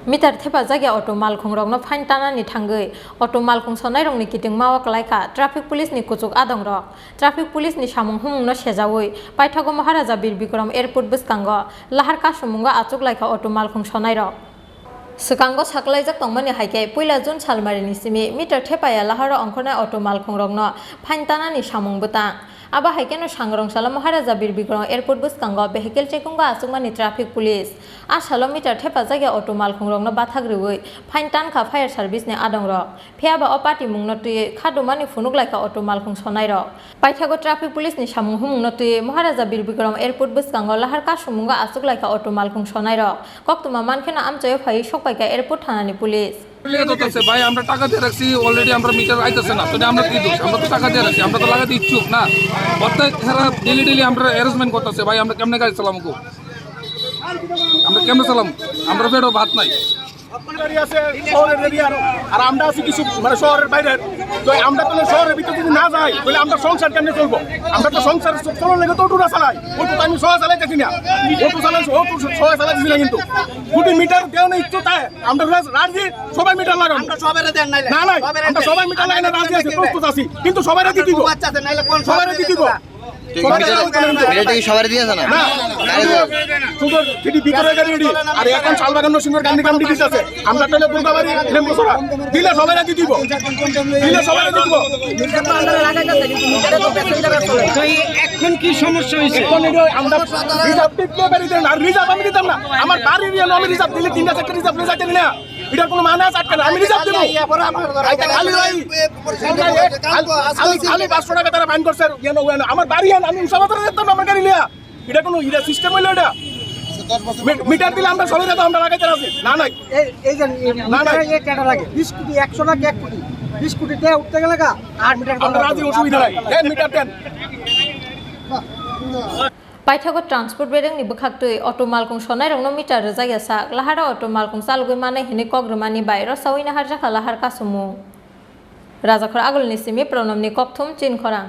मिटार थेपा जायगा अट' मालखुं रंनो फाइन तानानि थांगै अट' मालखुं सनाय रंनि किटिं मावा कलायखा ट्राफिक पुलिसनि कुचुक आदं रक ट्राफिक पुलिसनि सामुं हुमुंनो सेजावै पाइथागो महाराजा बीर बिक्रम एयरपोर्ट बसकांगो लाहार कासुमुंगा आचुक लायखा अट' मालखुं सनाय रक Sekango saklaijak tongmani haike puila June salmarini simi mitar thepaya laharo angkhornai auto malkhung rokno phaintanani samung butang aba haike no sangrong sala Maharaja Bir Bikram airport buskango vehicle checking ga asungmani traffic police asalo mitar thepa jaga auto malkhung rokno bathagriwi phaintan kha fire service ne adong rok phiaba opati mungno tui khadumani phunuk laika auto malkhung sonai rok paithago traffic police ni samung humungno tui Maharaja Bir Bikram airport buskango lahar kasumunga asuk laika auto malkhung sonai rok koktuma mankhena amchayo phai পাইকা airport থানানি police ভাই আমরা টাকা দিয়ে রাখছি already আমরা metre আইতেছে না তো আমরা কি দোষ আমরা তো টাকা দিয়ে রাখছি আমরা তো লাগাতে ইচ্ছুক না প্রত্যেক ডেলি আমরা অ্যারেঞ্জমেন্ট করতেছে ভাই আমরা কেমনে গাড়ি চালাম গো আমরা কেমনে চালাম আমরা পেটও ভাত নাই গাড়ি আছে শহরের এরিয়ার আর আমরা আছি কিছু মানে শহরের বাইরে তো আমরা তো শহরের ভিতরে যদি না যাই তাহলে আমরা সংসার কেমনে চলবো আমরা তো সংসার চলার লেগে তো ওটুরা চালাই ওটু আমি সহ চালাইতেছি না ওটু চালাইছি ওটু সহ চালাইতেছি না কিন্তু দুটি মিটার দেও না ইচ্ছু তাই আমরা রাজি সবাই মিটার লাগাবো আমরা সবাইরে দেন নাইলে না না আমরা সবাই মিটার লাগানো রাজি আছি প্রস্তুত আছি কিন্তু সবাইরে দিয়ে দিব বাচ্চা আছে নাইলে কোন সবাইরে দিয়ে দিব মিটারটা কি সবাই দিয়েছে না সুন্দর ঠিকই ভিতরে গাড়ি আর এখন শালবাগান নরসিংহের গান্ধী কামটি দিতেছে আমরা তাহলে দুর্গাবাড়ি লেম্বুসরা দিলে সবাই দিয়ে দিব দিলে সবাই দিয়ে দিব এখন কি সমস্যা হয়েছে আমরা রিজার্ভ দিতে পারি না রিজার্ভ আমি দিতাম না আমার বাড়ি নিয়ে আমি রিজার্ভ দিলে 3টা 4টা রিজার্ভ নিয়ে যাইতেন না এটা কোনো মানে আছে আটকে আমি রিজার্ভ দেব খালি 500 টাকা তারা ফাইন করছে আমার বাড়ি আমি উসাবাজারে যেতাম আমার গাড়ি নিয়ে এটা কোনো ইরা সিস্টেম হইলো এটা মিটার দিলে আমরা সবাই যেতাম আমরা লাগাইতে রাজি না নাই এই যে না না এই টাকা লাগে 20 কোটি 100 টাকা 1 কোটি 20 কোটিতে উঠতে গেলে গা 8 মিটার আমরা রাজি অসুবিধা নাই দেন মিটার দেন পাইথাগো ট্রান্সপোর্ট বেরেংনি বখাktui অটো মালকুং সনাই রংনো মিটার জায়গা সাক লাহারা অটো মালকুং চালগুই মানে হিনি কগ্রমানি বাইর সাউইনা হারজা লাহার কাসুমু রাজাখর আগলনি সিমি প্রণমনি ককথুম চিন খরাং